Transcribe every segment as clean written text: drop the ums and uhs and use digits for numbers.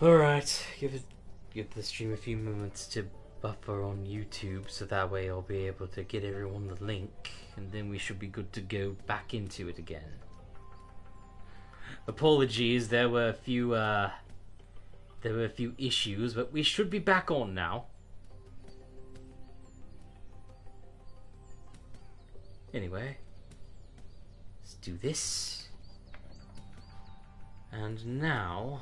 Alright, give the stream a few moments to buffer on YouTube, so that way I'll be able to get everyone the link, and then we should be good to go back into it again. Apologies, there were a few issues, but we should be back on now. Anyway, let's do this. And now...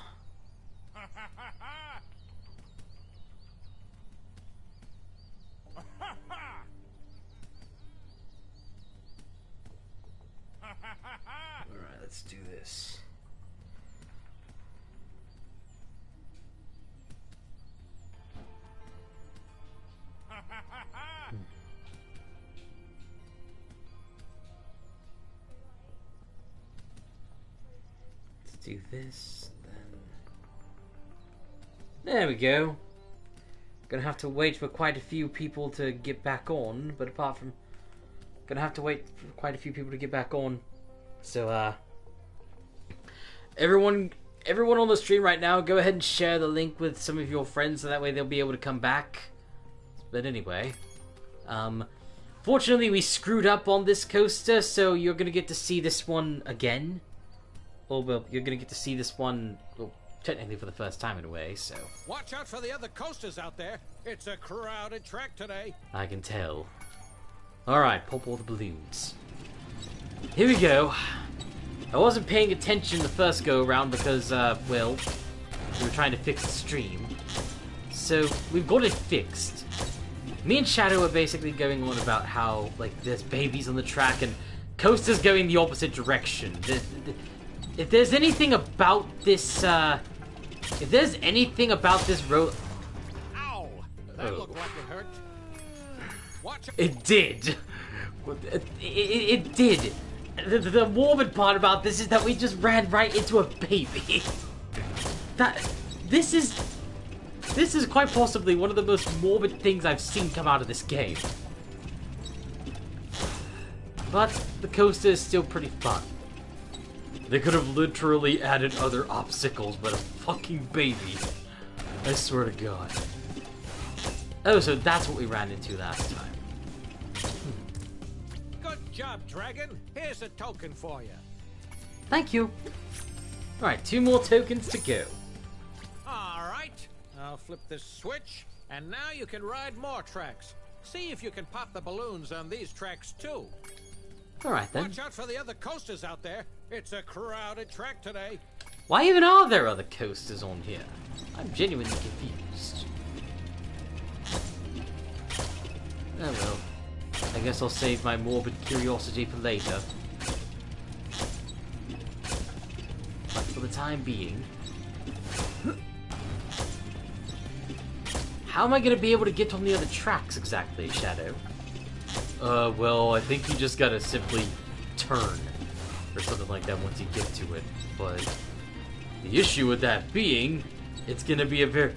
Alright, let's do this. Let's do this, then... There we go. Gonna have to wait for quite a few people to get back on, but apart from... Gonna have to wait for quite a few people to get back on. So, everyone on the stream right now, go ahead and share the link with some of your friends so that way they'll be able to come back. But anyway, fortunately we screwed up on this coaster, so you're gonna get to see this one again. Or, well, you're gonna get to see this one, well, technically for the first time in a way, so... Watch out for the other coasters out there. It's a crowded track today. I can tell. Alright, pop all the balloons. Here we go. I wasn't paying attention the first go-around because, well, we were trying to fix the stream. So, we've got it fixed. Me and Shadow are basically going on about how, like, there's babies on the track and coasters going the opposite direction. If there's anything about this, if there's anything about this road... Ow! That looked like it hurt. Watch It did. It did. The morbid part about this is that we just ran right into a baby. This is quite possibly one of the most morbid things I've seen come out of this game. But the coaster is still pretty fun. They could have literally added other obstacles, but a fucking baby. I swear to God. Oh, so that's what we ran into last time. Good job, Dragon. Here's a token for you. Thank you. Alright, 2 more tokens to go. Alright, I'll flip this switch, and now you can ride more tracks. See if you can pop the balloons on these tracks too. Alright then. Watch out for the other coasters out there. It's a crowded track today. Why even are there other coasters on here? I'm genuinely confused. Oh well. I guess I'll save my morbid curiosity for later. But for the time being... How am I going to be able to get on the other tracks exactly, Shadow? Well, I think you just gotta simply turn. Or something like that once you get to it. But the issue with that being, it's gonna be a very...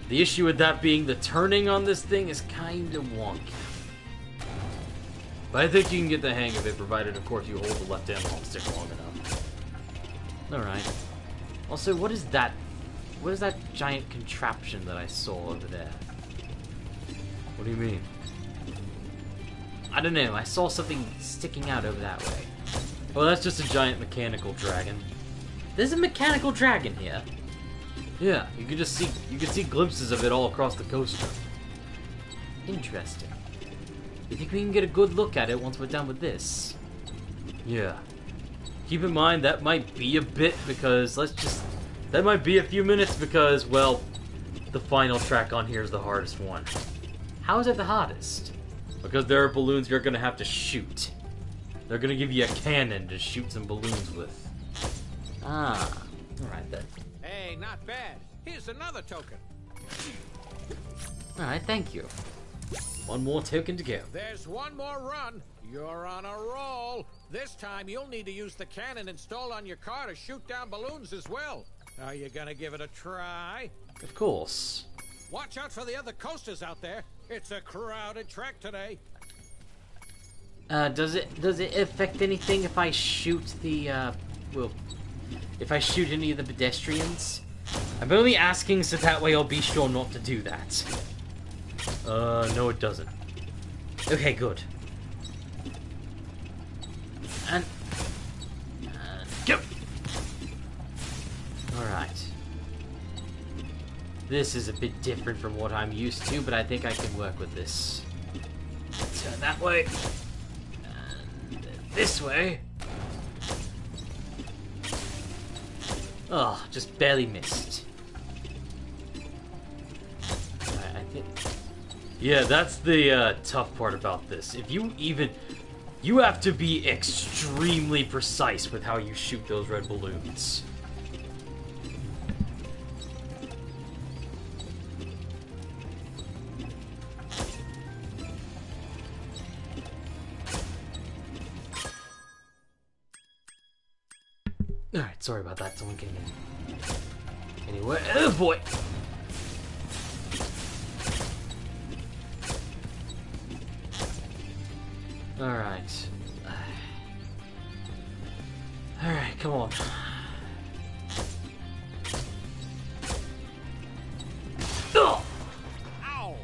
The issue with that being the turning on this thing is kind of wonky. But I think you can get the hang of it, provided, of course, you hold the left analog stick long enough. Alright. Also, what is that? What is that giant contraption that I saw over there? What do you mean? I don't know, I saw something sticking out over that way. Oh, that's just a giant mechanical dragon. There's a mechanical dragon here. Yeah, you can just see, you can see glimpses of it all across the coaster. Interesting. You think we can get a good look at it once we're done with this? Yeah. Keep in mind that might be a bit because that might be a few minutes because, well, the final track on here is the hardest one. How is it the hardest? Because there are balloons you're gonna have to shoot. They're gonna give you a cannon to shoot some balloons with. Ah, alright then. Hey, not bad. Here's another token. Alright, thank you. 1 more token to go. There's 1 more run. You're on a roll. This time you'll need to use the cannon installed on your car to shoot down balloons as well. Are you gonna give it a try? Of course. Watch out for the other coasters out there. It's a crowded track today. Does it affect anything if I shoot the, well, if I shoot any of the pedestrians? I'm only asking so that way I'll be sure not to do that. No it doesn't. Okay, good. And go! Alright. This is a bit different from what I'm used to, but I think I can work with this. Turn that way. And this way. Oh, just barely missed. Alright, I think... Yeah, that's the tough part about this. If you even... You have to be extremely precise with how you shoot those red balloons. Alright, sorry about that. Someone came in. Anyway, oh boy! Alright. Alright, come on. Oh! Ow!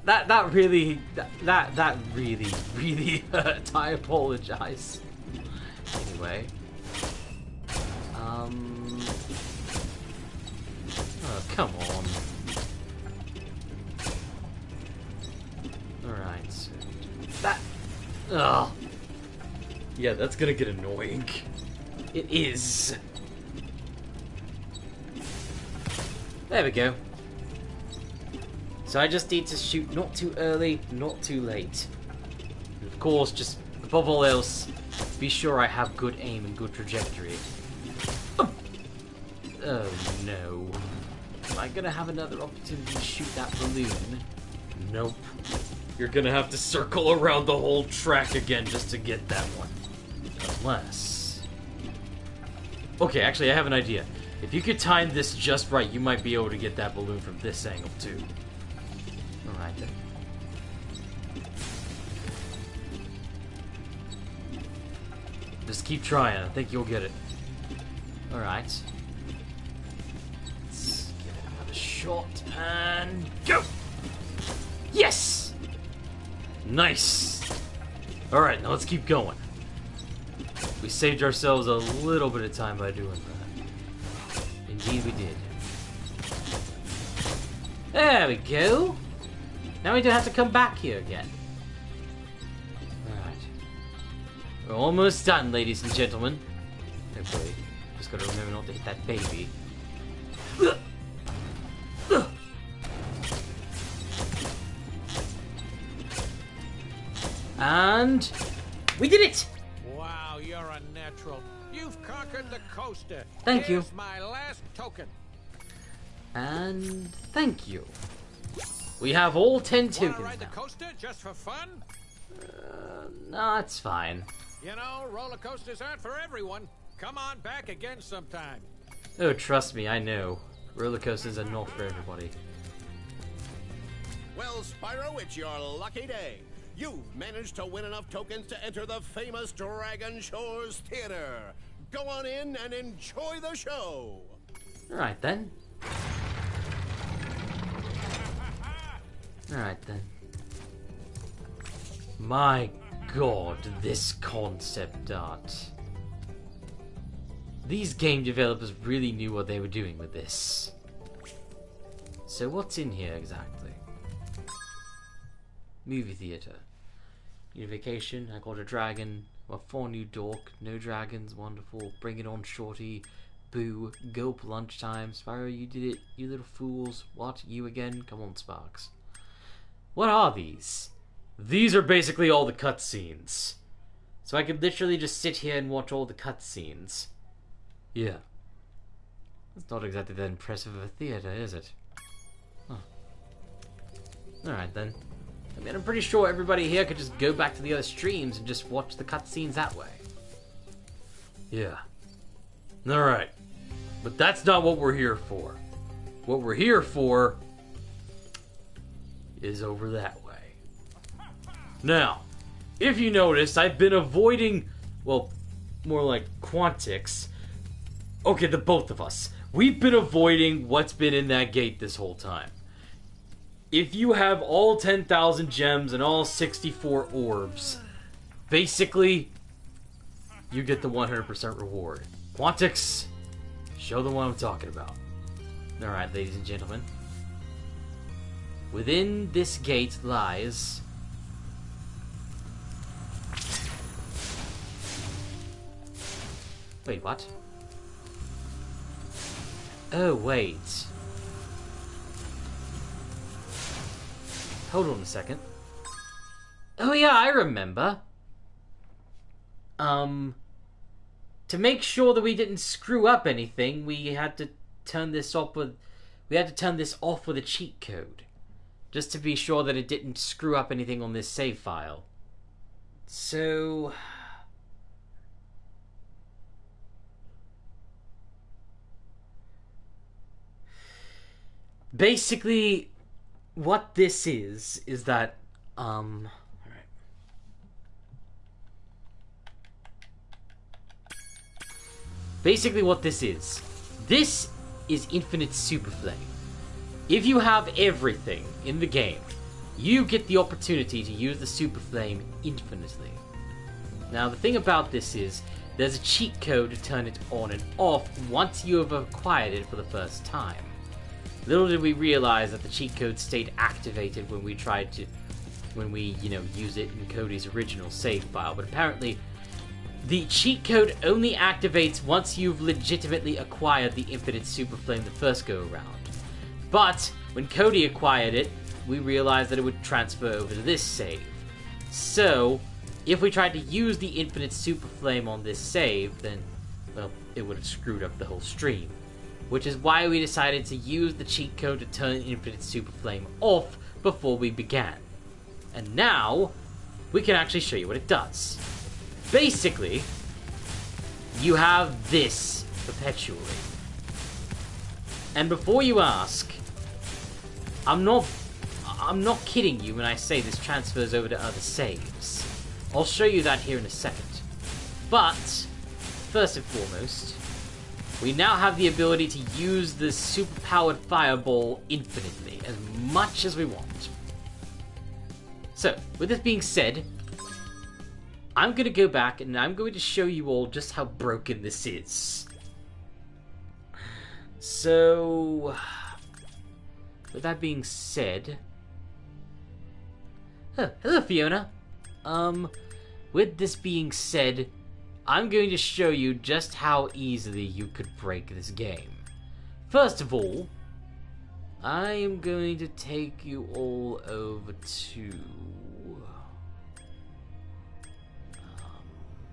that really hurt. I apologize. Anyway. Oh, come on. Alright, so that... Ugh. Yeah, that's gonna get annoying. It is. There we go. So I just need to shoot not too early, not too late. And of course, just above all else, be sure I have good aim and good trajectory. Oh no. Am I gonna have another opportunity to shoot that balloon? Nope. You're gonna have to circle around the whole track again just to get that one. Unless... Okay, actually I have an idea. If you could time this just right, you might be able to get that balloon from this angle too. Alright then. Just keep trying, I think you'll get it. Alright. Let's give it another shot, and go! Yes! Nice! Alright, now let's keep going. We saved ourselves a little bit of time by doing that. Indeed we did. There we go! Now we don't have to come back here again. Alright. We're almost done, ladies and gentlemen. Hopefully. Just gotta remember not to hit that baby. And... we did it! Wow, you're a natural. You've conquered the coaster. Thank you. Here's my last token. And thank you. We have all 10 tokens Wanna ride now. the coaster just for fun? No, it's fine. You know, roller coasters aren't for everyone. Come on back again sometime. Oh, trust me, I know. Roller coasters are not for everybody. Well, Spyro, it's your lucky day. You've managed to win enough tokens to enter the famous Dragon Shores Theater. Go on in and enjoy the show. Alright then. Alright then. My god, this concept art. These game developers really knew what they were doing with this. So what's in here exactly? Movie theater. Unification, I got a dragon. Well, 4 new dork. No dragons, wonderful. Bring it on, shorty. Boo. Gulp lunchtime. Spyro, you did it. You little fools. What? You again? Come on, Sparks. What are these? These are basically all the cutscenes. So I could literally just sit here and watch all the cutscenes. Yeah. That's not exactly that impressive of a theater, is it? Huh. Alright then. I mean, I'm pretty sure everybody here could just go back to the other streams and just watch the cutscenes that way. Yeah. Alright. But that's not what we're here for. What we're here for is over that way. Now, if you notice, I've been avoiding, well, more like Quantix, Okay, the both of us. We've been avoiding what's been in that gate this whole time. If you have all 10,000 gems and all 64 orbs, basically, you get the 100% reward. Quantix, show them what I'm talking about. Alright, ladies and gentlemen. Within this gate lies... Wait, what? Oh, wait. Hold on a second. Oh yeah, I remember. To make sure that we didn't screw up anything, we had to turn this off with... We had to turn this off with a cheat code. Just to be sure that it didn't screw up anything on this save file. So... Basically, what this is that, alright. Basically what this is infinite superflame. If you have everything in the game, you get the opportunity to use the superflame infinitely. Now the thing about this is, there's a cheat code to turn it on and off once you have acquired it for the first time. Little did we realize that the cheat code stayed activated when we use it in Cody's original save file, but apparently the cheat code only activates once you've legitimately acquired the infinite superflame the first go around. But when Cody acquired it, we realized that it would transfer over to this save. So, if we tried to use the infinite superflame on this save, then, well, it would have screwed up the whole stream. Which is why we decided to use the cheat code to turn infinite superflame off before we began. And now, we can actually show you what it does. Basically, you have this perpetually. And before you ask, I'm not kidding you when I say this transfers over to other saves. I'll show you that here in a second. But, first and foremost, we now have the ability to use the super-powered fireball infinitely, as much as we want. So, with this being said, I'm going to go back and I'm going to show you all just how broken this is. So, with that being said... Oh, hello Fiona. With this being said, I'm going to show you just how easily you could break this game. First of all, I am going to take you all over to...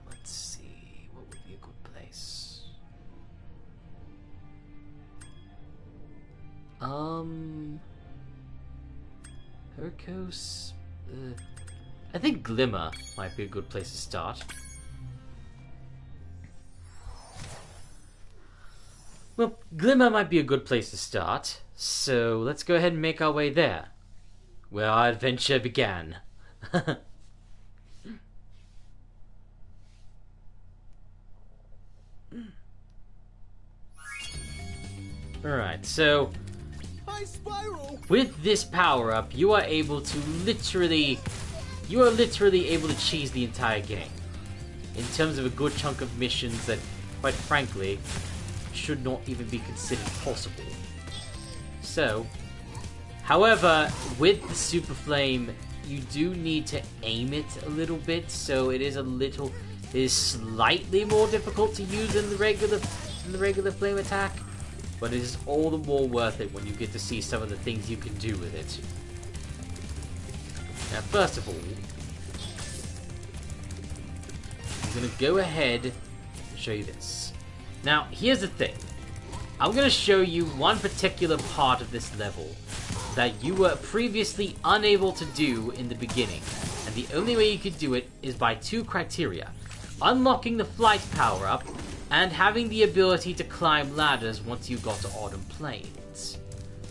let's see, what would be a good place? Hercos? I think Glimmer might be a good place to start. Well, Glimmer might be a good place to start, so let's go ahead and make our way there, where our adventure began. Alright, so Hi, Spyro! with this power-up, you are able to literally able to cheese the entire game. In terms of a good chunk of missions that, quite frankly, should not even be considered possible. So, however, with the Super Flame, you do need to aim it a little bit, so it is slightly more difficult to use than the regular flame attack, but it is all the more worth it when you get to see some of the things you can do with it. Now, first of all, I'm going to go ahead and show you this. Now, here's the thing. I'm going to show you one particular part of this level that you were previously unable to do in the beginning. And the only way you could do it is by two criteria. Unlocking the flight power-up, and having the ability to climb ladders once you got to Autumn Plains.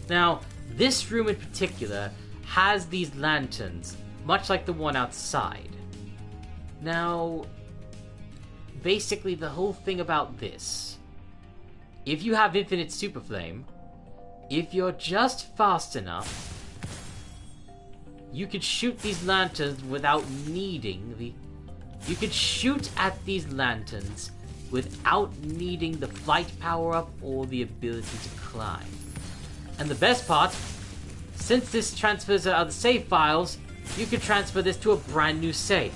Now, this room in particular has these lanterns, much like the one outside. Now, basically the whole thing about this if you have infinite superflame, if you're just fast enough, you could shoot these lanterns without needing the... You could shoot at these lanterns without needing the flight power-up or the ability to climb. And the best part, since this transfers out of the save files, you could transfer this to a brand new save.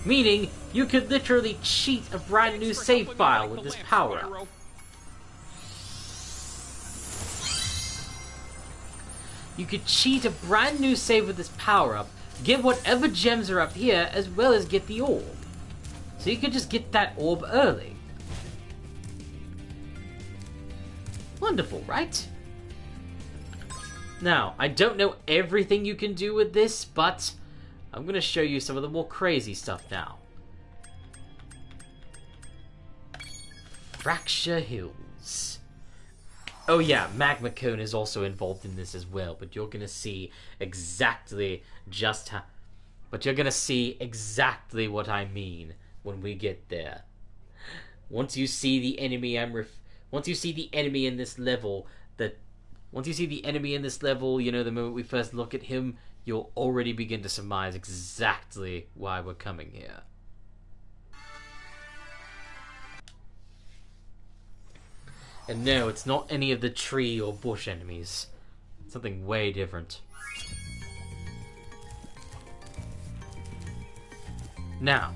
Meaning, you could literally cheat a brand new save file with this power-up. You could cheat a brand new save with this power-up, get whatever gems are up here, as well as get the orb. So you could just get that orb early. Wonderful, right? Now, I don't know everything you can do with this, but I'm going to show you some of the more crazy stuff now. Fracture Hills. Oh yeah, Magma Cone is also involved in this as well, but you're gonna see exactly just how... But you're gonna see exactly what I mean when we get there. Once you see the enemy once you see the enemy in this level, once you see the enemy in this level, you know, the moment we first look at him, you'll already begin to surmise exactly why we're coming here. And no, it's not any of the tree or bush enemies. It's something way different. Now,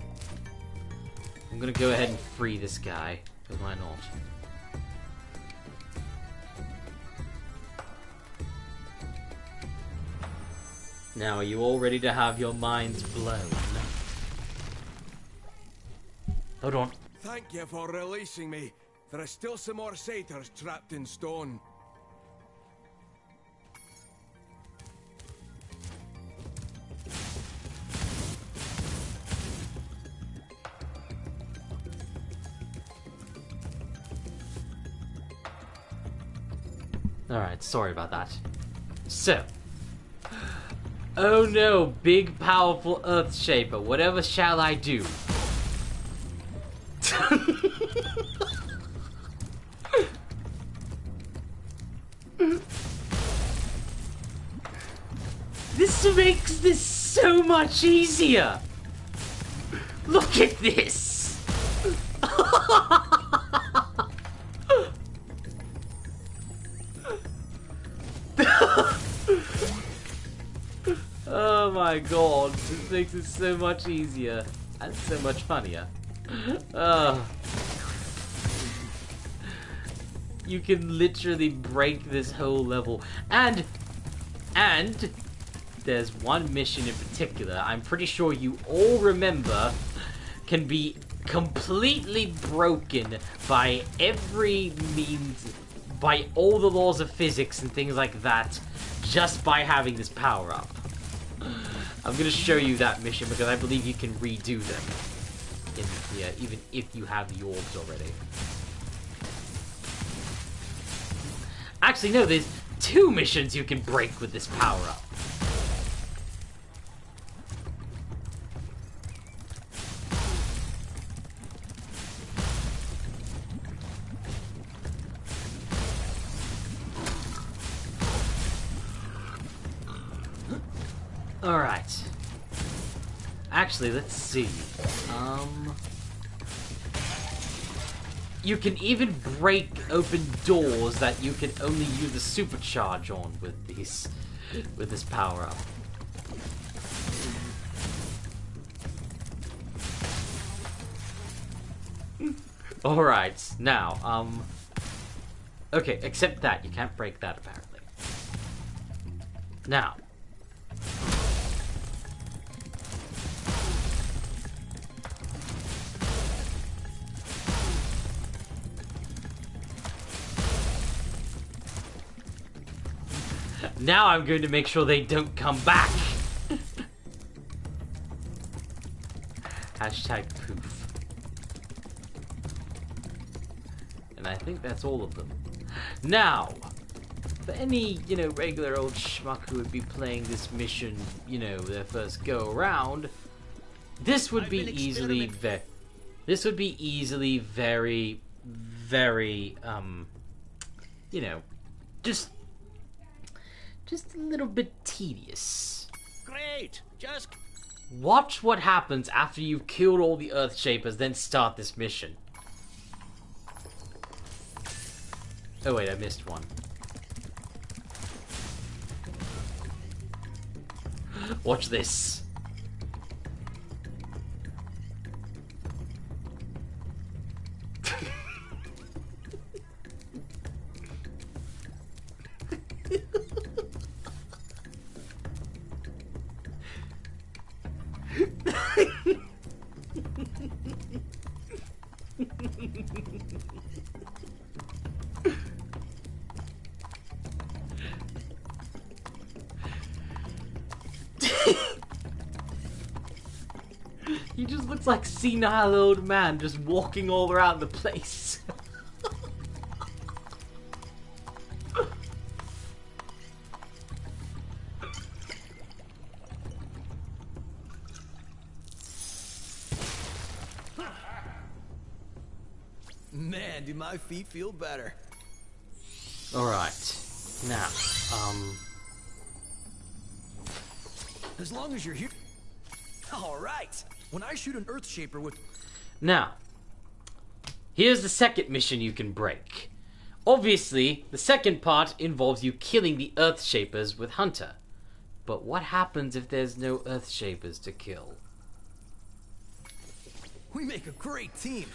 I'm gonna go ahead and free this guy, because why not? Now, are you all ready to have your minds blown? Hold on. Thank you for releasing me. There are still some more satyrs trapped in stone. Alright, sorry about that. So. Oh no, big powerful earth shaper, whatever shall I do? This makes this so much easier! Look at this! Oh my god, this makes it so much easier and so much funnier. You can literally break this whole level. And there's one mission in particular I'm pretty sure you all remember can be completely broken by every means, by all the laws of physics and things like that, just by having this power up. I'm gonna show you that mission because I believe you can redo them in here, even if you have the orbs already. Actually, no, there's 2 missions you can break with this power up. Alright. Actually, let's see. You can even break open doors that you can only use the supercharge on with this power up. Alright, now, okay, except that. You can't break that, apparently. Now. Now I'm going to make sure they don't come back. Hashtag poof. And I think that's all of them. Now, for any, you know, regular old schmuck who would be playing this mission, you know, their first go around, this would be easily very very, you know, just a little bit tedious. Great! Just Watch what happens after you've killed all the Earthshapers, then start this mission. Oh wait, I missed one. Watch this. He just looks like senile old man just walking all around the place. Man, do my feet feel better. Alright. Now, As long as you're here. Alright. When I shoot an Earthshaper with... Now, here's the second mission you can break. Obviously, the second part involves you killing the Earthshapers with Hunter. But what happens if there's no Earthshapers to kill? We make a great team.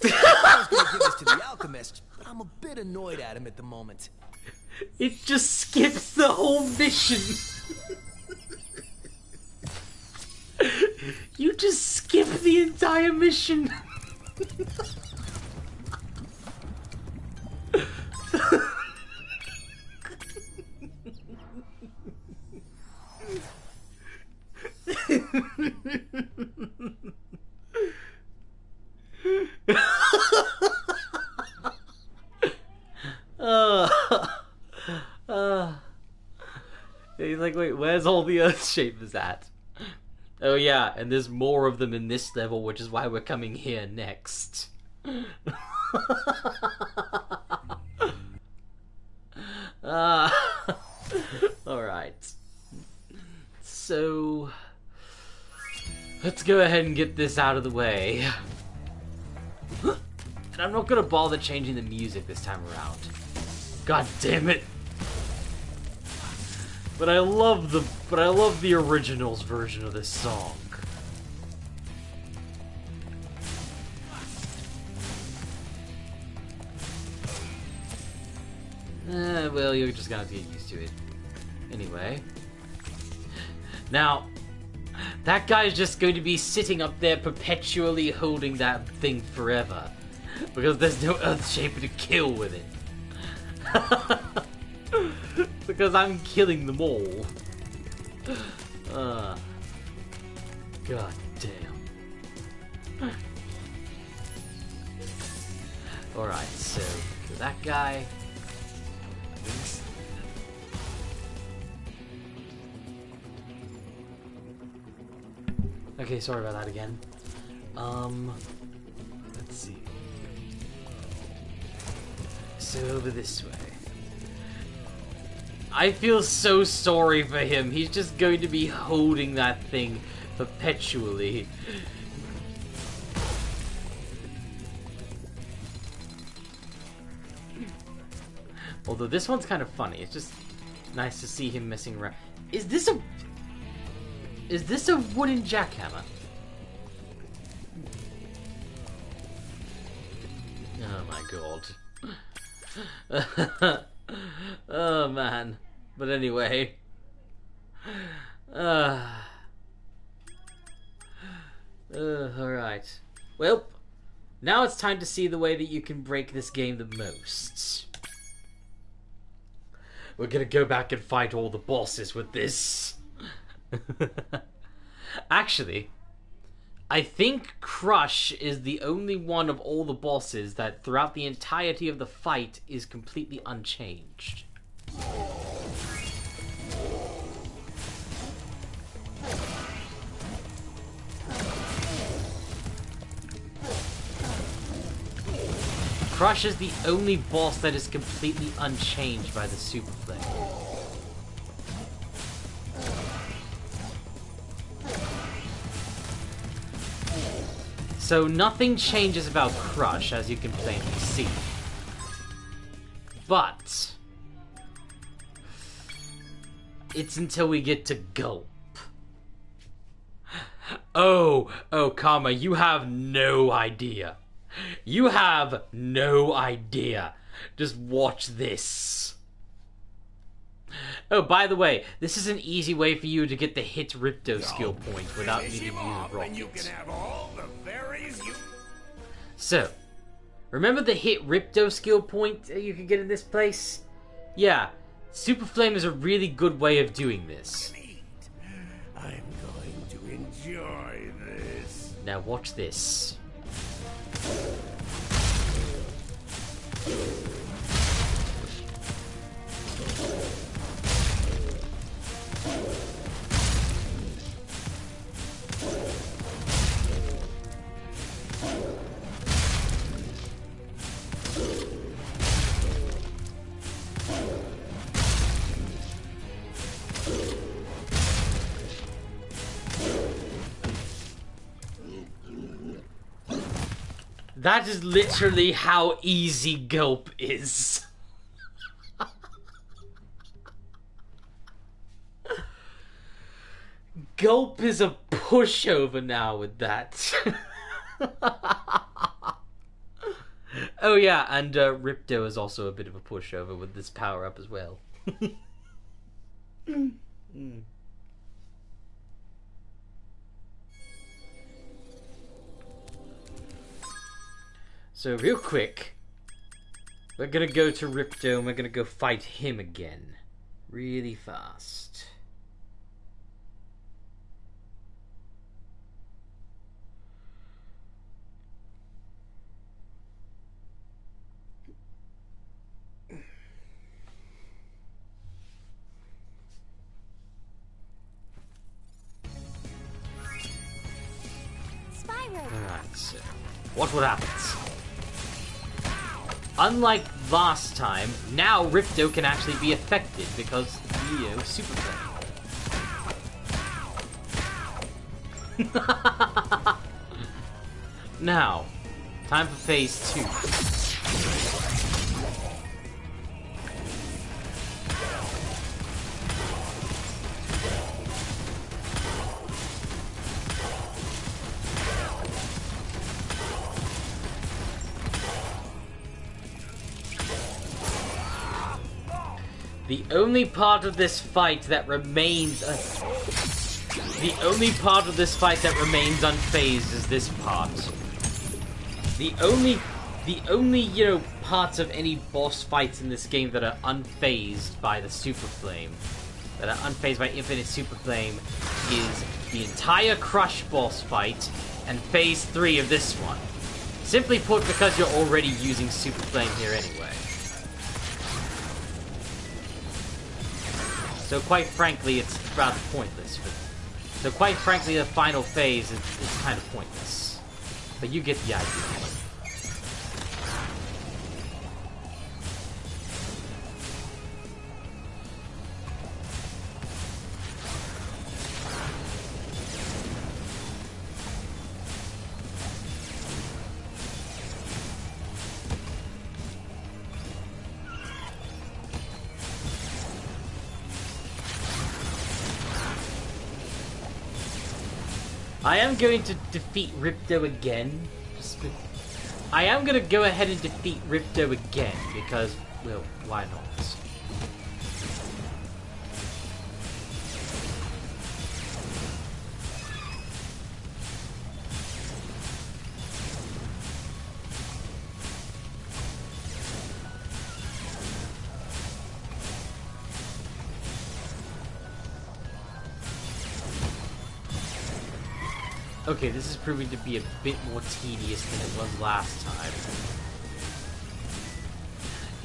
I was gonna give this to the alchemist, but I'm a bit annoyed at him at the moment. It just skips the whole mission. You just skip the entire mission. He's like, wait, where's all the Earthshapers at? Oh yeah, and there's more of them in this level, which is why we're coming here next. Alright. So, let's go ahead and get this out of the way. And I'm not gonna bother changing the music this time around. God damn it! But I love the originals version of this song. Well, you're just gonna get used to it. Anyway. Now, that guy's just going to be sitting up there perpetually holding that thing forever. Because there's no Earthshaper to kill with it. Because I'm killing them all. God damn. Alright, so kill that guy. Okay, sorry about that again. Let's see. So over this way. I feel so sorry for him. He's just going to be holding that thing perpetually. Although this one's kind of funny. It's just nice to see him messing around. Is this a wooden jackhammer? Oh my god. Oh man. But anyway. Alright. Well, now it's time to see the way that you can break this game the most. We're gonna go back and fight all the bosses with this. Actually, I think Crush is the only one of all the bosses that throughout the entirety of the fight is completely unchanged. Crush is the only boss that is completely unchanged by the Super Flame. So nothing changes about Crush, as you can plainly see. But it's until we get to Gulp. Oh, Karma, you have no idea. You have no idea. Just watch this. Oh, by the way, this is an easy way for you to get the hit Ripto skill point without needing to use rockets. So, remember the hit Ripto skill point you can get in this place? Yeah, Super Flame is a really good way of doing this. I'm going to enjoy this. Now watch this. That is literally how easy Gulp is. Gulp is a pushover now with that. Oh yeah, and Ripto is also a bit of a pushover with this power up as well. So real quick, we're gonna go to Ripto and we're gonna go fight him again. Really fast. Spyro. Alright, so what would happen? Unlike last time, now Ripto can actually be affected because Super Flame. Now, time for phase 2. The only part of this fight that remains unfazed is this part. The only, parts of any boss fights in this game that are unfazed by the Super Flame, that are unfazed by Infinite Super Flame, is the entire Crush boss fight and phase 3 of this one. Simply put, because you're already using Super Flame here anyway. So quite frankly, it's rather pointless. So quite frankly, the final phase is kind of pointless. But you get the idea. I am going to defeat Ripto again. I am going to go ahead and defeat Ripto again because, well, why not? Okay, this is proving to be a bit more tedious than it was last time.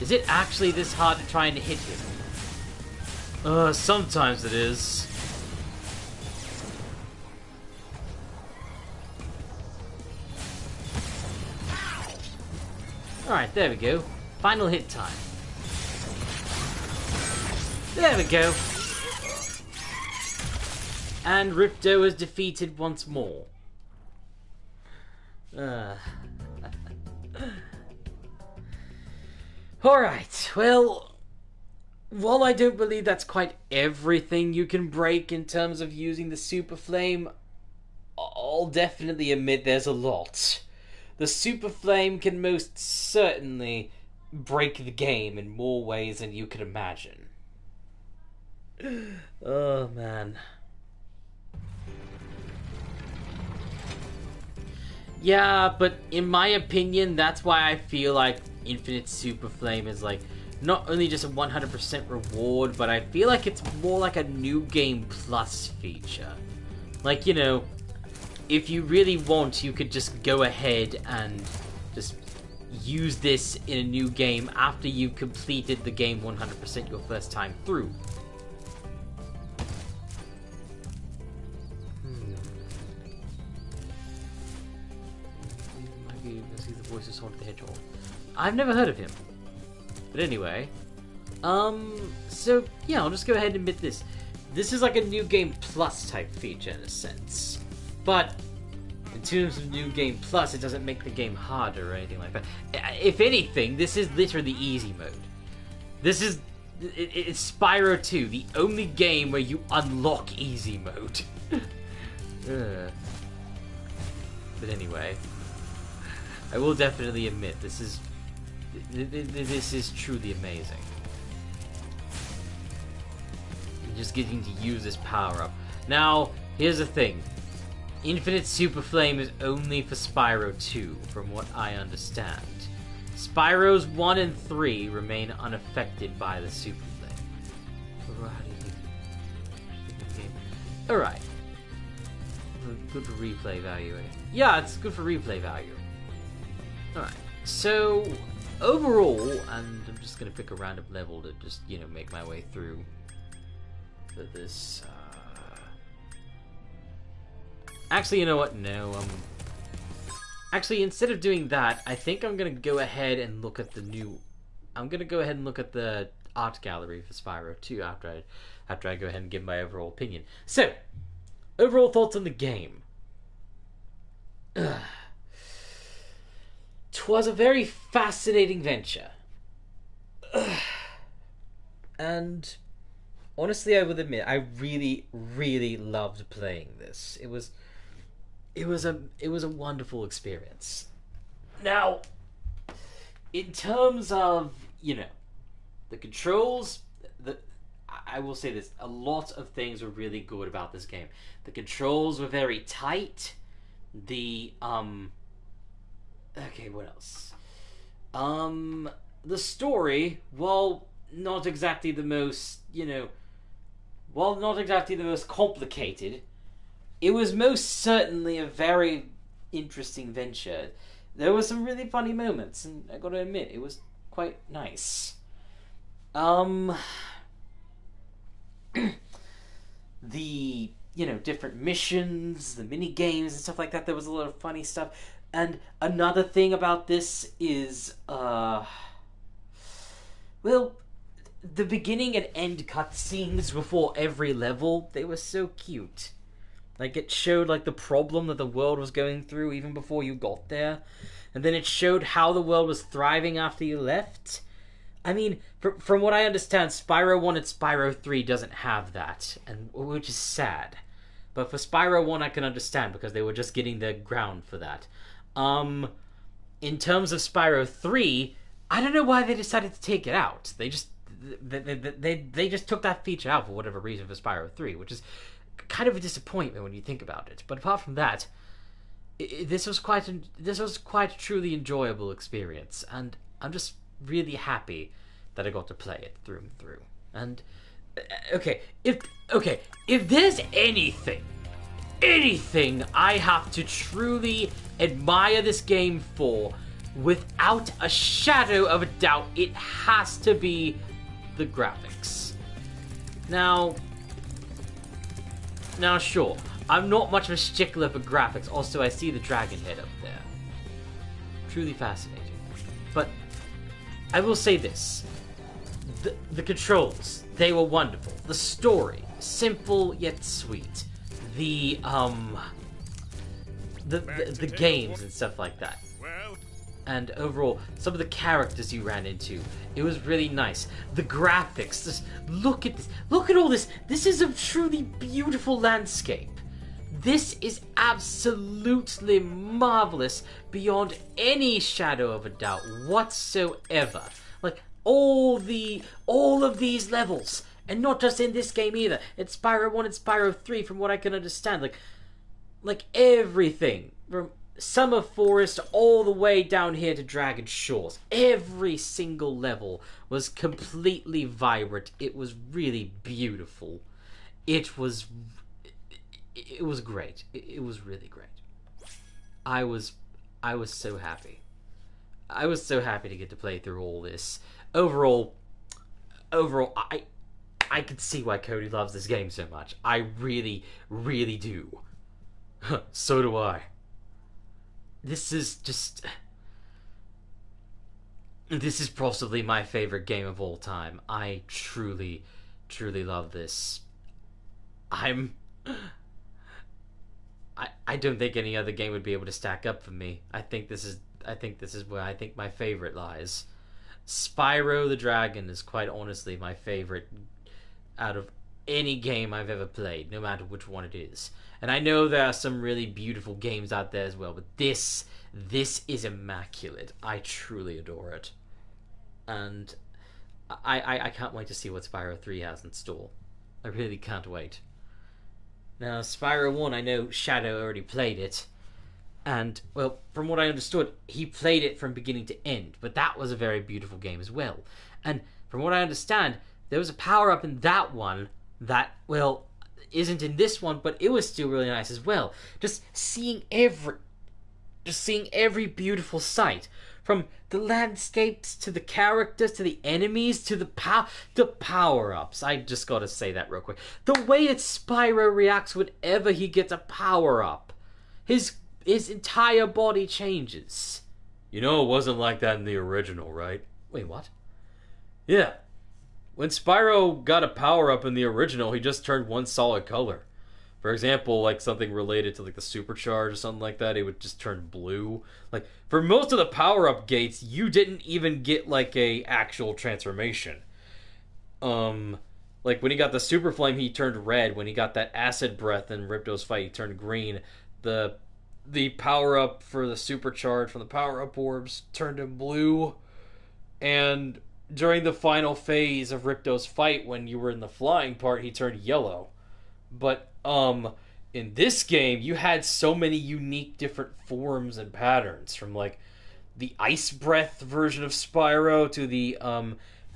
Is it actually this hard to try and hit him? Sometimes it is. Alright, there we go. Final hit time. There we go. And Ripto is defeated once more. Alright, well, while I don't believe that's quite everything you can break in terms of using the super flame, I'll definitely admit there's a lot. The super flame can most certainly break the game in more ways than you could imagine. Oh, man. Yeah, but in my opinion, that's why I feel like Infinite Super Flame is like not only just a 100% reward, but I feel like it's more like a New Game Plus feature. Like, you know, if you really want, you could just go ahead and just use this in a new game after you've completed the game 100% your first time through. Let's see the voice of Sonic the Hedgehog. I've never heard of him. But anyway, so yeah, I'll just go ahead and admit this. This is like a New Game Plus type feature in a sense. But in terms of New Game Plus, it doesn't make the game harder or anything like that. If anything, this is literally easy mode. This is... It's Spyro 2, the only game where you unlock easy mode. But anyway, I will definitely admit, this is truly amazing. You're just getting to use this power-up. Now, here's the thing. Infinite Super Flame is only for Spyro 2, from what I understand. Spyros 1 and 3 remain unaffected by the Super Flame. How do you think? Alright. Good for replay value. Yeah, it's good for replay value. Alright. So, overall, and I'm just going to pick a random level to just, you know, make my way through this. Actually, you know what? No, actually, instead of doing that, I think I'm gonna go ahead and look at the new... I'm gonna go ahead and look at the art gallery for Spyro 2 after I go ahead and give my overall opinion. So, overall thoughts on the game. 'Twas a very fascinating venture. And honestly, I will admit, I really, really loved playing this. It was a wonderful experience. Now, in terms of, you know, the controls, I will say this, a lot of things were really good about this game. The controls were very tight. Okay, what else? The story, while not exactly the most, you know, while not exactly the most complicated, it was most certainly a very interesting venture. There were some really funny moments, and I gotta admit, it was quite nice. The, you know, different missions, the mini games and stuff like that, there was a lot of funny stuff. And another thing about this is, well, the beginning and end cutscenes before every level, they were so cute. Like, it showed, like, the problem that the world was going through even before you got there. And then it showed how the world was thriving after you left. I mean, from what I understand, Spyro 1 and Spyro 3 doesn't have that, and which is sad. But for Spyro 1, I can understand, because they were just getting their ground for that. In terms of Spyro 3, I don't know why they decided to take it out. They just took that feature out for whatever reason for Spyro 3, which is kind of a disappointment when you think about it. But apart from that, this was quite a truly enjoyable experience, and I'm just really happy that I got to play it through and through. And if there's anything I have to truly admire this game for, without a shadow of a doubt, it has to be the graphics. Now, sure, I'm not much of a stickler for graphics. Also, I see the dragon head up there. Truly fascinating. But I will say this. The controls, they were wonderful. The story, simple yet sweet. The games and stuff like that. And overall, some of the characters you ran into, it was really nice. The graphics, just look at this. Look at all this. This is a truly beautiful landscape. This is absolutely marvelous beyond any shadow of a doubt whatsoever. Like, all of these levels, and not just in this game either. It's Spyro 1 and Spyro 3 from what I can understand. Like everything from Summer Forest all the way down here to Dragon Shores. Every single level was completely vibrant. It was really beautiful. It was great. It was really great. I was so happy. I was so happy to get to play through all this. Overall, I could see why Cody loves this game so much. I really, really do. So do I. This is possibly my favorite game of all time. I truly, truly love this. I don't think any other game would be able to stack up for me. I think this is where I think my favorite lies. Spyro the Dragon is quite honestly my favorite out of any game I've ever played, no matter which one it is. And I know there are some really beautiful games out there as well, but this is immaculate. I truly adore it. And I can't wait to see what Spyro 3 has in store. I really can't wait. Now, Spyro 1, I know Shadow already played it. And, well, from what I understood, he played it from beginning to end. But that was a very beautiful game as well. And from what I understand, there was a power-up in that one that, well, isn't in this one, but it was still really nice as well. Just seeing every beautiful sight. From the landscapes, to the characters, to the enemies, to the power-ups. I just gotta say that real quick. The way that Spyro reacts whenever he gets a power-up. His entire body changes. You know it wasn't like that in the original, right? Wait, what? Yeah. When Spyro got a power-up in the original, he just turned one solid color. For example, like something related to like the supercharge or something like that, it would just turn blue. Like, for most of the power-up gates, you didn't even get like a actual transformation. Like when he got the super flame, he turned red. When he got that acid breath in Ripto's fight, he turned green. The power-up for the supercharge from the power-up orbs turned him blue. And during the final phase of Ripto's fight, when you were in the flying part, he turned yellow. But in this game, you had so many unique different forms and patterns, from like the ice breath version of Spyro to the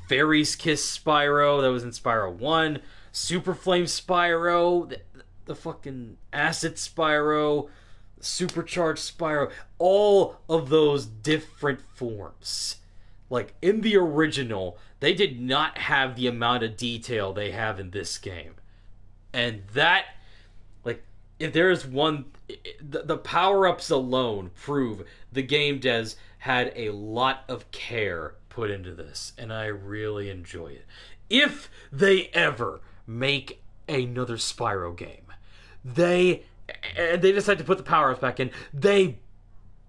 fairy's kiss Spyro that was in Spyro 1, super flame Spyro, the fucking acid Spyro, supercharged Spyro, all of those different forms. Like, in the original, they did not have the amount of detail they have in this game. And that, like, if there is one, the power-ups alone prove the game devs had a lot of care put into this, and I really enjoy it. If they ever make another Spyro game, they decide to put the power-ups back in, they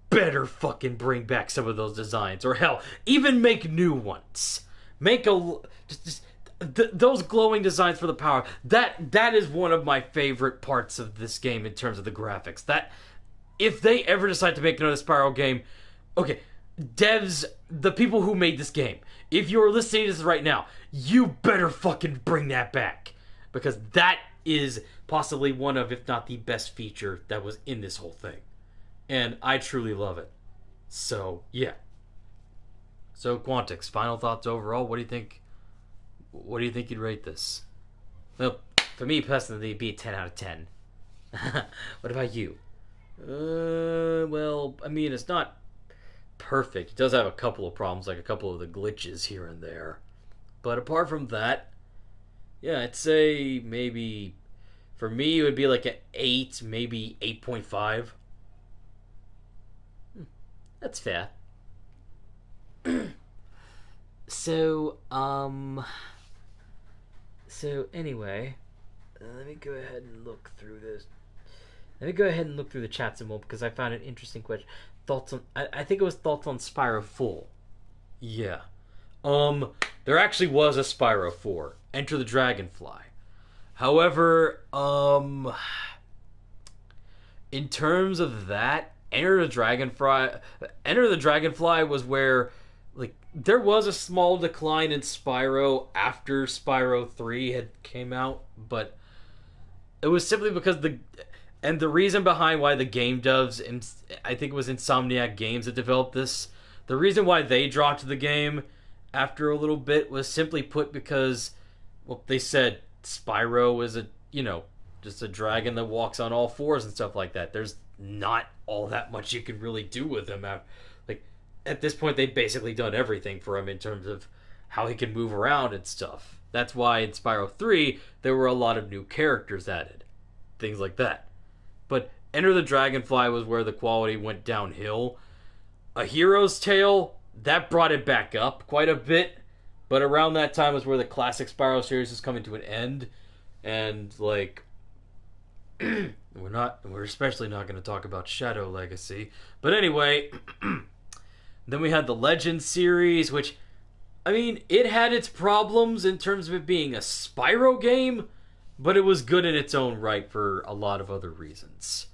better fucking bring back some of those designs, or hell, even make new ones. Make those glowing designs for the power. That is one of my favorite parts of this game in terms of the graphics. That if they ever decide to make another Spyro game, okay, devs, the people who made this game, if you're listening to this right now, you better fucking bring that back, because that is possibly one of, if not the best feature that was in this whole thing. And I truly love it. So, yeah. So, Quantix, final thoughts overall. What do you think? What do you think you'd rate this? Well, for me personally, it'd be a 10 out of 10. What about you? Well, I mean, it's not perfect. It does have a couple of problems, like a couple of the glitches here and there. But apart from that, yeah, I'd say maybe, for me, it would be like an 8, maybe 8.5. That's fair. So anyway, let me go ahead and look through this. Let me go ahead and look through the chat some more because I found an interesting question. Thoughts on? I think it was thoughts on Spyro 4. Yeah. There actually was a Spyro 4, Enter the Dragonfly. However, in terms of that, Enter the Dragonfly was where, like, there was a small decline in Spyro after Spyro 3 had came out, but it was simply because the reason behind why the game devs, and I think it was Insomniac Games that developed this, the reason why they dropped the game after a little bit was simply put because, well, they said Spyro is just a dragon that walks on all fours and stuff like that. There's not all that much you can really do with him. Like, at this point, they've basically done everything for him in terms of how he can move around and stuff. That's why in Spyro 3, there were a lot of new characters added. Things like that. But Enter the Dragonfly was where the quality went downhill. A Hero's Tale, that brought it back up quite a bit. But around that time was where the classic Spyro series was coming to an end. And, like, we're especially not going to talk about Shadow Legacy. But anyway, then we had the Legends series, which, I mean, it had its problems in terms of it being a Spyro game, but it was good in its own right for a lot of other reasons.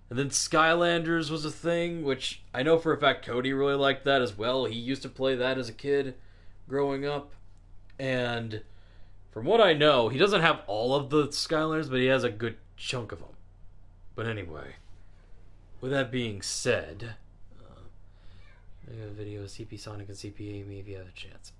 And then Skylanders was a thing, which I know for a fact Cody really liked that as well. He used to play that as a kid growing up. And from what I know, he doesn't have all of the Skylanders, but he has a good chunk of them. But anyway, with that being said, video of CP Sonic and CP Amy if you have a chance.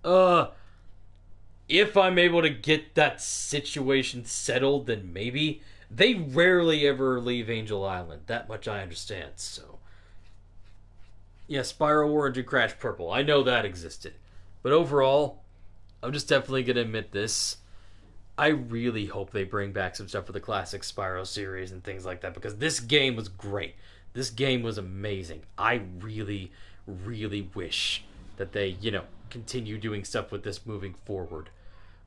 If I'm able to get that situation settled, then maybe. They rarely ever leave Angel Island. That much I understand, so. Yeah, Spyro Orange and Crash Purple. I know that existed. But overall, I'm just definitely going to admit this. I really hope they bring back some stuff for the classic Spyro series and things like that, because this game was great. This game was amazing. I really, really wish that they, continue doing stuff with this moving forward.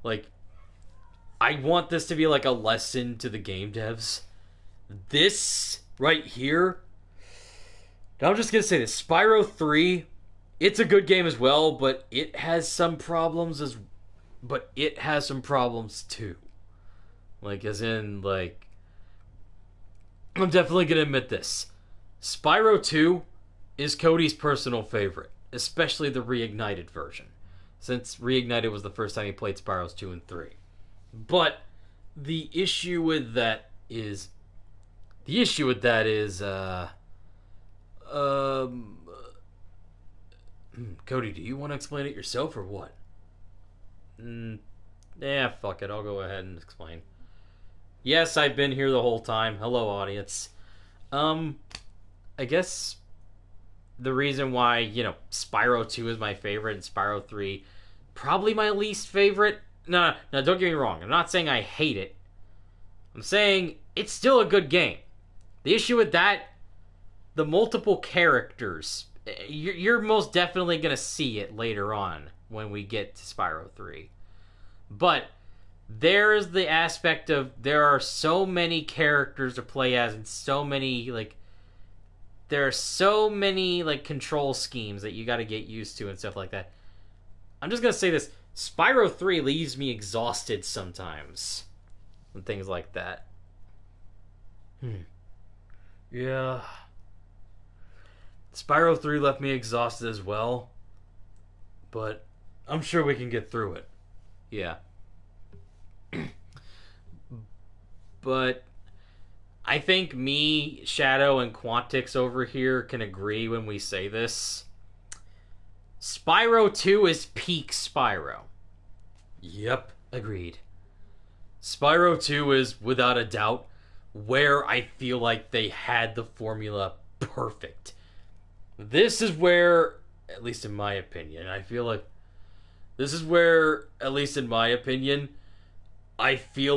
Like, I want this to be like a lesson to the game devs. This right here, I'm just going to say this. Spyro 3, it's a good game as well, but it has some problems too. Like, as in, like, I'm definitely going to admit this. Spyro 2 is Cody's personal favorite, especially the Reignited version, since Reignited was the first time he played Spyros 2 and 3. But the issue with that is Cody, do you want to explain it yourself or what? Yeah, fuck it. I'll go ahead and explain. Yes, I've been here the whole time. Hello, audience. I guess the reason why, Spyro 2 is my favorite and Spyro 3 probably my least favorite. No, don't get me wrong. I'm not saying I hate it. I'm saying it's still a good game. The issue with that, the multiple characters, you're most definitely going to see it later on when we get to Spyro 3. But there's the aspect of there are so many characters to play as and so many, there are so many, control schemes that you got to get used to and stuff like that. I'm just going to say this. Spyro 3 leaves me exhausted sometimes. And things like that. Yeah. Spyro 3 left me exhausted as well. But I'm sure we can get through it. Yeah. But I think me, Shadow, and Quantix over here can agree when we say this. Spyro 2 is peak Spyro. Yep, agreed. Spyro 2 is, without a doubt, where I feel like they had the formula perfect. This is where, at least in my opinion, I feel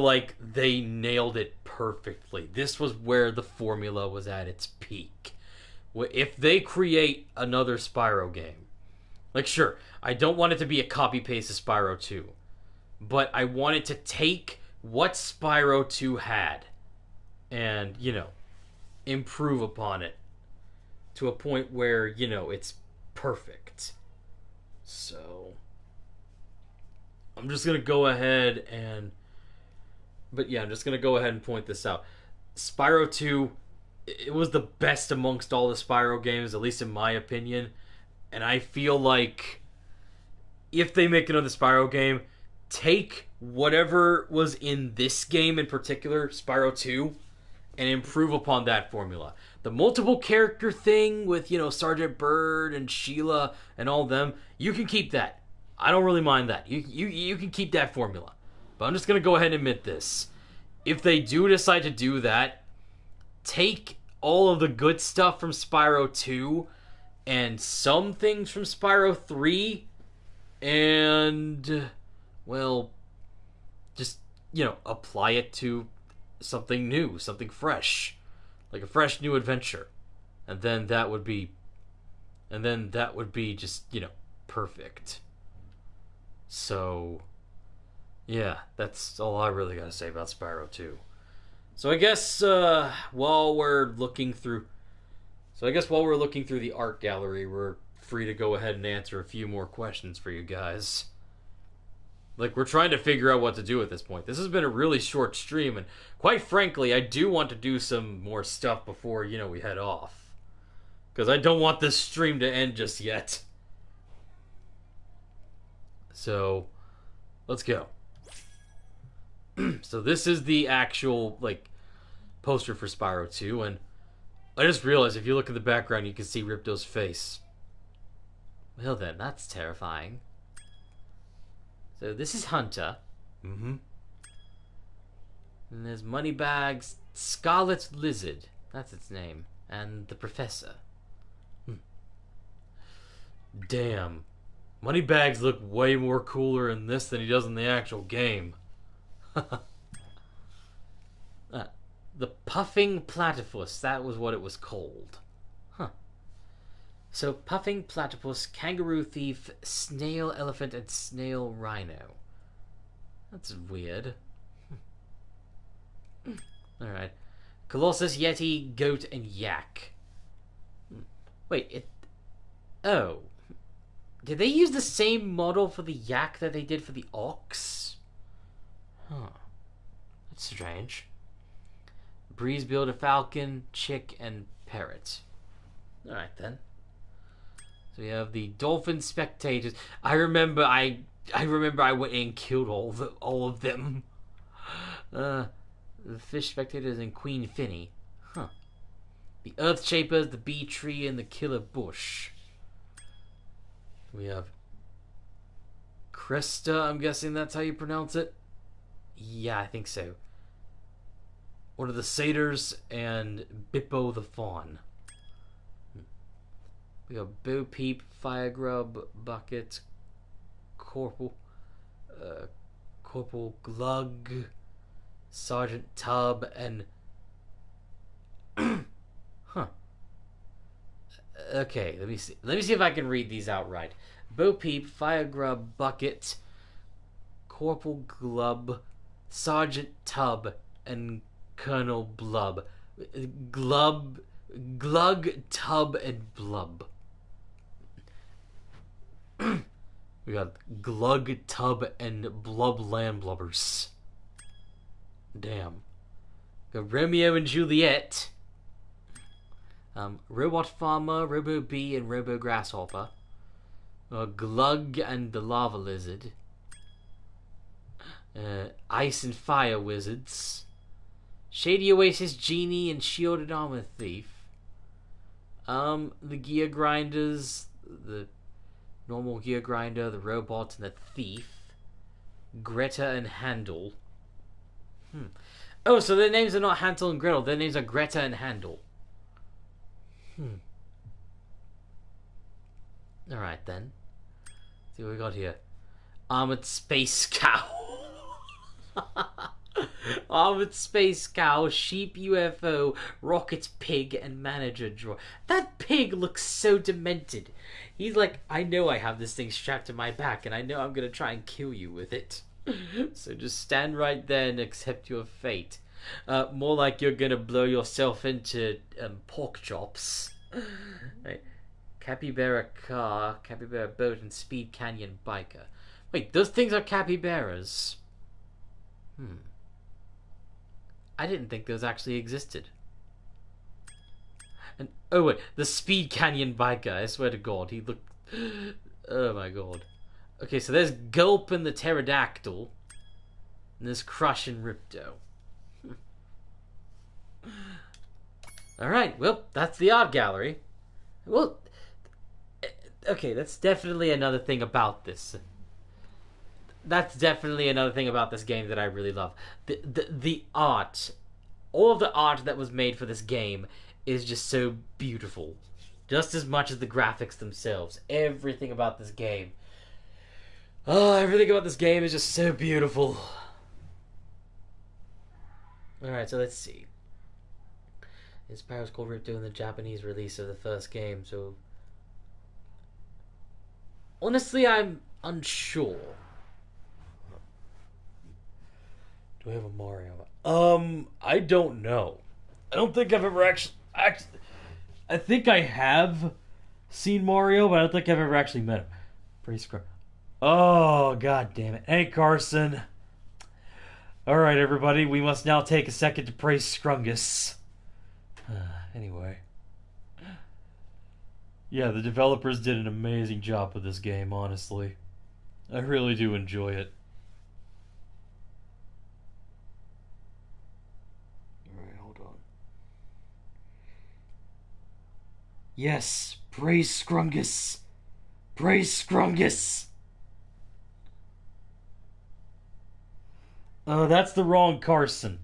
like they nailed it perfectly. This was where the formula was at its peak. If they create another Spyro game, Like, sure, I don't want it to be a copy-paste of Spyro 2. But I want it to take what Spyro 2 had and, improve upon it to a point where, it's perfect. So, I'm just going to go ahead and... But yeah, I'm just going to go ahead and point this out. Spyro 2, it was the best amongst all the Spyro games, at least in my opinion. And I feel like if they make another Spyro game, take whatever was in this game in particular, Spyro 2, and improve upon that formula. The multiple character thing with, Sergeant Bird and Sheila and all them, you can keep that. I don't really mind that. You can keep that formula. But I'm just going to go ahead and admit this. If they do decide to do that, take all of the good stuff from Spyro 2 and some things from Spyro 3 and, well, just, apply it to something new, something fresh. Like a fresh new adventure. And then that would be just, perfect. So, yeah, that's all I really gotta say about Spyro 2. So I guess while we're looking through the art gallery, we're free to go ahead and answer a few more questions for you guys. Like, we're trying to figure out what to do at this point. This has been a really short stream, and quite frankly, I do want to do some more stuff before, we head off. Because I don't want this stream to end just yet. So, let's go. So this is the actual, poster for Spyro 2, and I just realized if you look at the background, you can see Ripto's face. Well then, that's terrifying. So this is Hunter. Mm-hmm. And there's Moneybags, Scarlet Lizard. That's its name. And the Professor. Damn. Moneybags look way more cooler in this than he does in the actual game. The Puffing Platypus. That was what it was called. Huh. So, Puffing Platypus, Kangaroo Thief, Snail Elephant, and Snail Rhino. That's weird. Alright. Colossus, Yeti, Goat, and Yak. Wait, Oh. Did they use the same model for the Yak that they did for the Ox? Huh. That's strange. Breeze Builder, Falcon, Chick, and Parrot. Alright then. So we have the Dolphin Spectators. I remember I went and killed all of them. The Fish Spectators and Queen Finny. Huh. The Earth Shapers, the Bee Tree, and the Killer Bush. We have Cresta, I'm guessing that's how you pronounce it. Yeah, I think so. One of the Satyrs and Bippo the Fawn. We got Bo Peep, Fire Grub, Bucket, Corporal Glug, Sergeant Tub, and huh. Okay, let me see. Let me see if I can read these out right. Bo Peep, Fire Grub, Bucket, Corporal Glub, Sergeant Tub, and Colonel Blub. Glug, Tub, and Blub. We got Glug, Tub, and Blub Landblubbers. Damn. We got Romeo and Juliet. Robot Farmer, Robo Bee, and Robo Grasshopper. Glug and the Lava Lizard. Ice and Fire Wizards. Shady Oasis Genie and Shielded Armor Thief. The Gear Grinders, the normal Gear Grinder, the Robot, and the Thief. Greta and Handel. Oh, so their names are not Hansel and Gretel, their names are Greta and Handel. Alright then. Let's see what we got here. Armored Space Cow. Armored space cow, sheep UFO, rockets pig, and manager drawer. That pig looks so demented. He's like, I know I have this thing strapped to my back, and I know I'm gonna try and kill you with it. So just stand right there and accept your fate. More like you're gonna blow yourself into pork chops. Right. Capybara car, capybara boat, and speed canyon biker. Wait, those things are capybaras. I didn't think those actually existed. And oh wait, the speed canyon biker. I swear to God, he looked. Oh my God. Okay, so there's Gulp and the pterodactyl, and there's Crush and Ripto. All right, well, that's the art gallery. Well, okay, that's definitely another thing about this. That's definitely another thing about this game that I really love. The art, all of the art that was made for this game is just so beautiful. Just as much as the graphics themselves. Everything about this game. Oh, everything about this game is just so beautiful. Alright, so let's see. Spyro's called Ripto in the Japanese release of the first game, so... Honestly, I'm unsure. Do I have a Mario? I don't know. I don't think I've ever actually I think I have seen Mario, but I don't think I've ever actually met him. Pretty scrub. Oh, god damn it. Hey, Carson. Alright, everybody, we must now take a second to praise Scrungus. Anyway. Yeah, the developers did an amazing job with this game, honestly. I really do enjoy it. Alright, hold on. Yes, praise Scrungus. Praise Scrungus. Oh, that's the wrong Carson.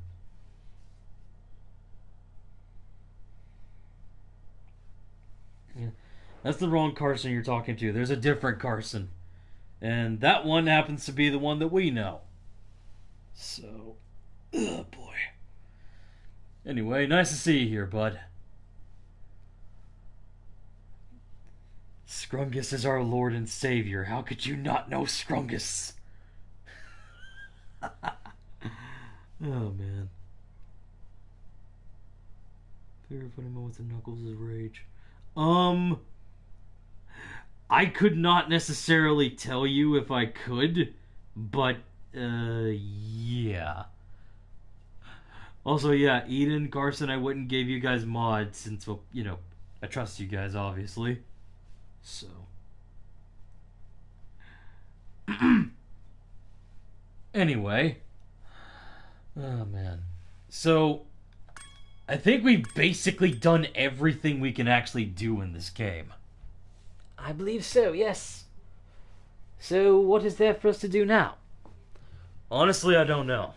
Yeah, that's the wrong Carson you're talking to. There's a different Carson. And that one happens to be the one that we know. So, oh boy. Anyway, nice to see you here, bud. Scrungus is our Lord and Savior. How could you not know Scrungus? Oh, man. Favorite funny moment with Knuckles is rage. I could not necessarily tell you if I could, but, yeah. Also, yeah, Eden, Carson, I wouldn't give you guys mods since, well, you know, I trust you guys, obviously. So. Anyway. Oh, man. So, I think we've basically done everything we can actually do in this game. I believe so, yes. So, what is there for us to do now? Honestly, I don't know.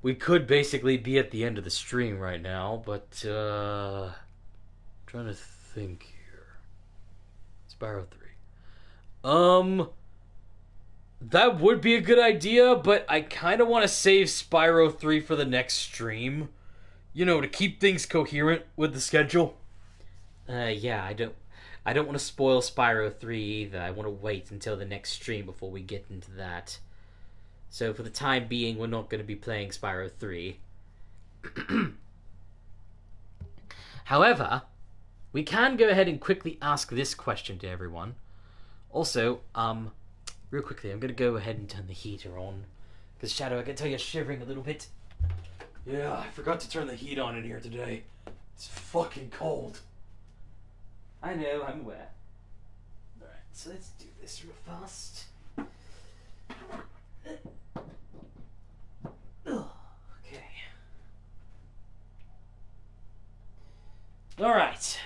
We could basically be at the end of the stream right now, but, I'm trying to think here. Spyro 3. That would be a good idea, but I kind of want to save Spyro 3 for the next stream. You know, to keep things coherent with the schedule. Yeah, I don't want to spoil Spyro 3 either. I want to wait until the next stream before we get into that. So for the time being, we're not going to be playing Spyro 3. However, we can go ahead and quickly ask this question to everyone. Also, real quickly, I'm going to go ahead and turn the heater on. Because, Shadow, I can tell you're shivering a little bit. Yeah, I forgot to turn the heat on in here today. It's fucking cold. I know, I'm aware. Alright, so let's do this real fast. Okay. Alright.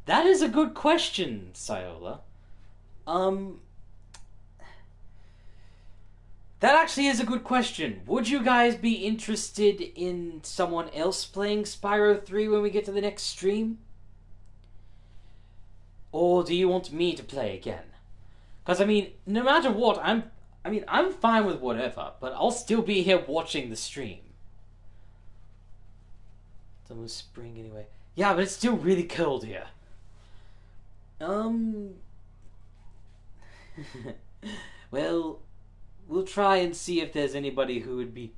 That is a good question, Syola. That actually is a good question. Would you guys be interested in someone else playing Spyro 3 when we get to the next stream? Or do you want me to play again? Because, I mean, no matter what, I'm fine with whatever, but I'll still be here watching the stream. It's almost spring anyway. Yeah, but it's still really cold here. Well, we'll try and see if there's anybody who would be...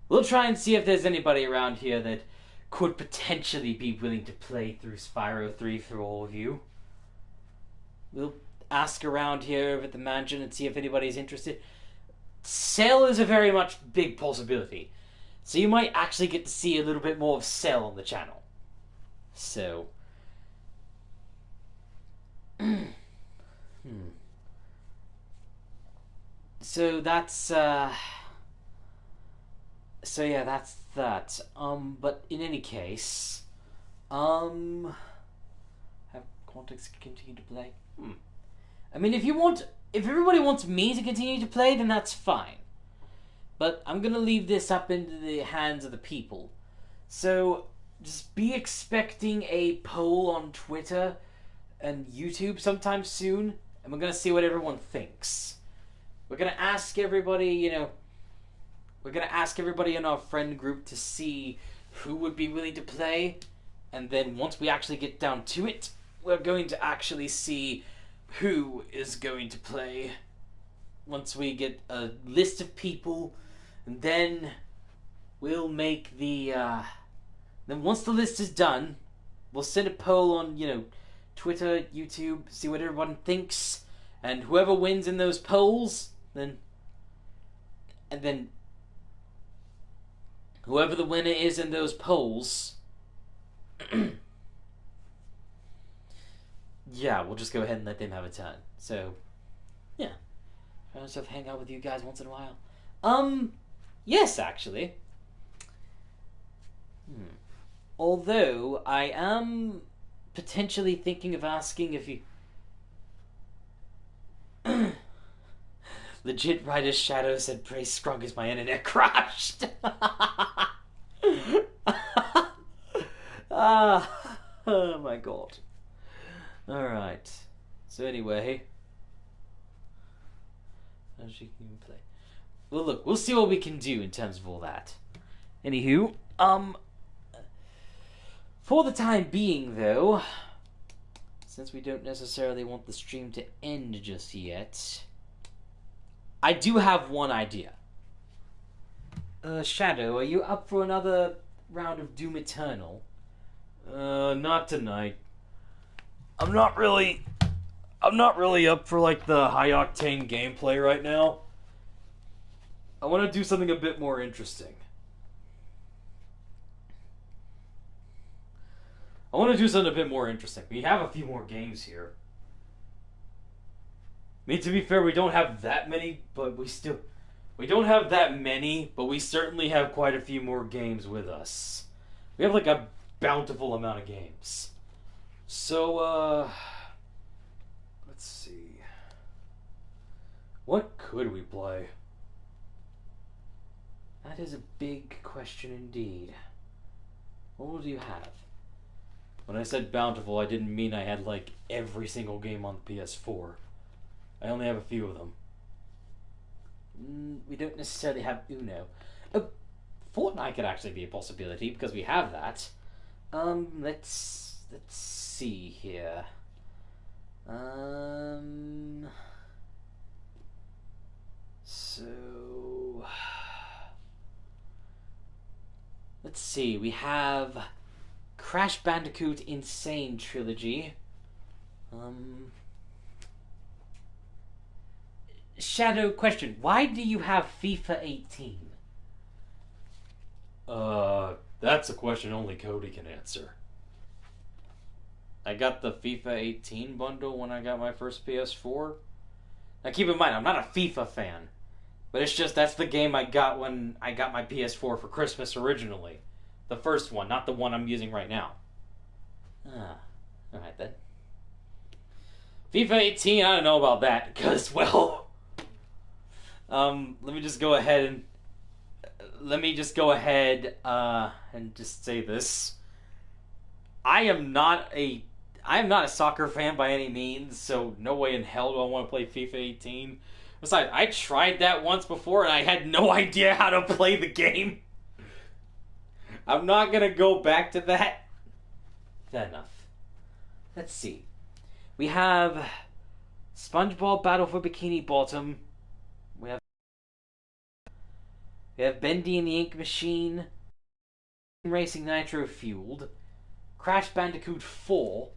We'll try and see if there's anybody around here that could potentially be willing to play through Spyro 3 for all of you. We'll ask around here over at the mansion and see if anybody's interested. Cell is a very much big possibility. So you might actually get to see a little bit more of Cell on the channel. So... So that's, so yeah, that's that. But in any case, have Quantix continue to play? I mean, if everybody wants me to continue to play, then that's fine. But I'm gonna leave this up into the hands of the people. So, just be expecting a poll on Twitter and YouTube sometime soon, and we're gonna see what everyone thinks. We're gonna ask everybody, we're gonna ask everybody in our friend group to see who would be willing to play, and then once we actually get down to it, we're going to actually see who is going to play. Once we get a list of people, and then we'll make the, then once the list is done, we'll send a poll on, Twitter, YouTube, see what everyone thinks, and whoever wins in those polls, then whoever the winner is in those polls, yeah, we'll just go ahead and let them have a turn. So, yeah, I just have to hang out with you guys once in a while. Yes, actually. Although I am potentially thinking of asking if you. Legit writer Shadow said, "Praise Scrunk as my internet crashed." Oh my god. Alright. So anyway. How she can even play. Well, look, we'll see what we can do in terms of all that. Anywho, for the time being, though, since we don't necessarily want the stream to end just yet, I do have one idea. Shadow, are you up for another round of Doom Eternal? Not tonight. I'm not really up for, like, the high-octane gameplay right now. I want to do something a bit more interesting. We have a few more games here. I mean, to be fair, we don't have that many, but we don't have that many, but we certainly have quite a few more games with us. We have, like, a bountiful amount of games. So, let's see. What could we play? That is a big question indeed. What do you have? When I said bountiful, I didn't mean I had, like, every single game on the PS4. I only have a few of them. We don't necessarily have Uno. Fortnite could actually be a possibility, because we have that. Let's see here. So... let's see, we have Crash Bandicoot Insane Trilogy. Shadow, question, why do you have FIFA 18? That's a question only Cody can answer. I got the FIFA 18 bundle when I got my first PS4. Now keep in mind, I'm not a FIFA fan. But it's just, that's the game I got when I got my PS4 for Christmas originally. The first one, not the one I'm using right now. Alright then. FIFA 18, I don't know about that, because, well... let me just go ahead and just say this. I am not I'm not a soccer fan by any means, so no way in hell do I want to play FIFA 18. Besides, I tried that once before and I had no idea how to play the game. I'm not gonna go back to that. Fair enough. Let's see. We have SpongeBob Battle for Bikini Bottom. We have Bendy and the Ink Machine. Racing Nitro Fueled. Crash Bandicoot 4.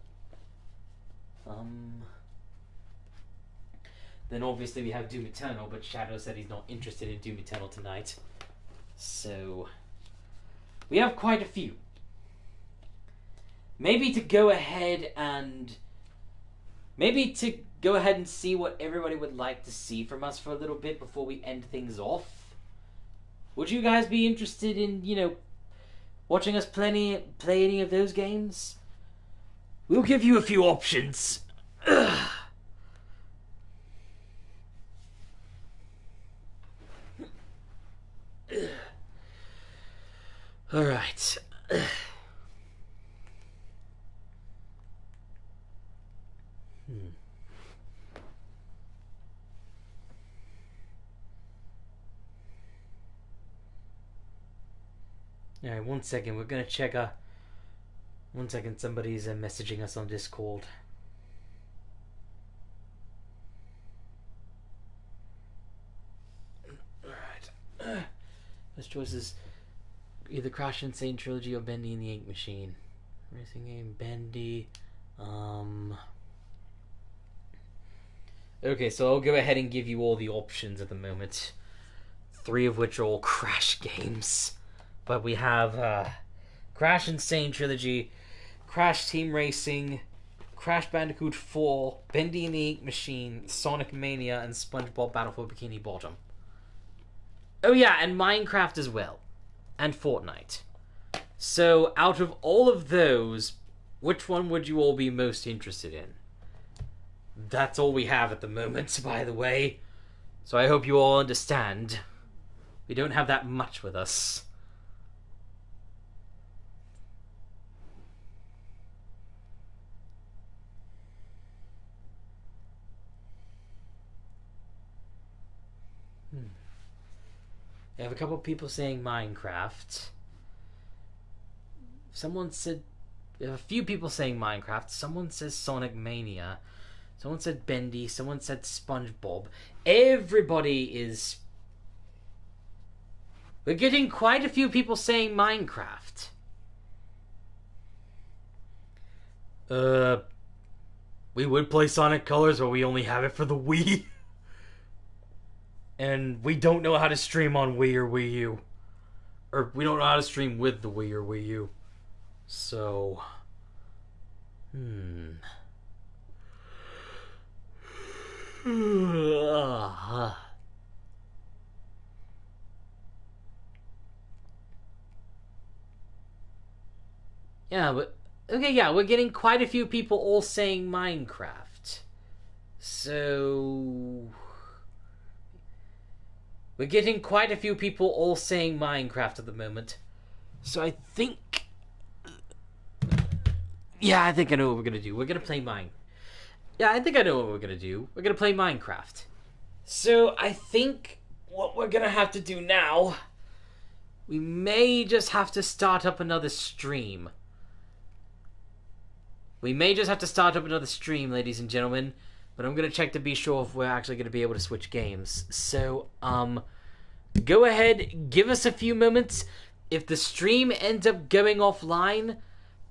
Then obviously we have Doom Eternal, but Shadow said he's not interested in Doom Eternal tonight. So we have quite a few. Maybe to go ahead and see what everybody would like to see from us for a little bit before we end things off. Would you guys be interested in, watching us play any of those games? We'll give you a few options. Alright. Alright, 1 second. We're gonna check 1 second, somebody's messaging us on Discord. Alright. First choice is either Crash Insane Trilogy or Bendy and the Ink Machine. Racing game, Bendy. Okay, so I'll go ahead and give you all the options at the moment. 3 of which are all Crash games. But we have Crash Insane Trilogy, Crash Team Racing, Crash Bandicoot 4, Bendy and the Ink Machine, Sonic Mania, and SpongeBob Battle for Bikini Bottom. Oh yeah, and Minecraft as well. And Fortnite. So, out of all of those, which one would you all be most interested in? That's all we have at the moment, by the way. So I hope you all understand. We don't have that much with us. I have a couple people saying Minecraft. We have a few people saying Minecraft. Someone says Sonic Mania. Someone said Bendy. Someone said SpongeBob. Everybody is... We're getting quite a few people saying Minecraft. We would play Sonic Colors, but we only have it for the Wii. And we don't know how to stream on Wii or Wii U. Or we don't know how to stream with the Wii or Wii U. So... Yeah, but... Okay, yeah, we're getting quite a few people all saying Minecraft. So... We're getting quite a few people all saying Minecraft at the moment. So I think... Yeah, I think I know what we're going to do. We're going to play Yeah, I think I know what we're going to do. We're going to play Minecraft. So I think what we're going to have to do now... We may just have to start up another stream. ladies and gentlemen. But I'm going to check to be sure if we're actually going to be able to switch games. So, go ahead, give us a few moments. If the stream ends up going offline,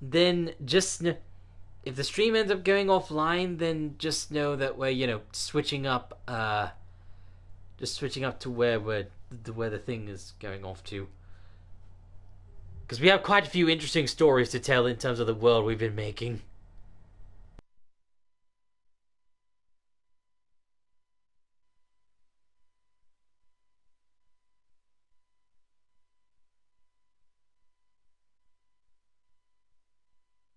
then just... If the stream ends up going offline, then just know that we're, switching up, just switching up to where the thing is going off to. Because we have quite a few interesting stories to tell in terms of the world we've been making.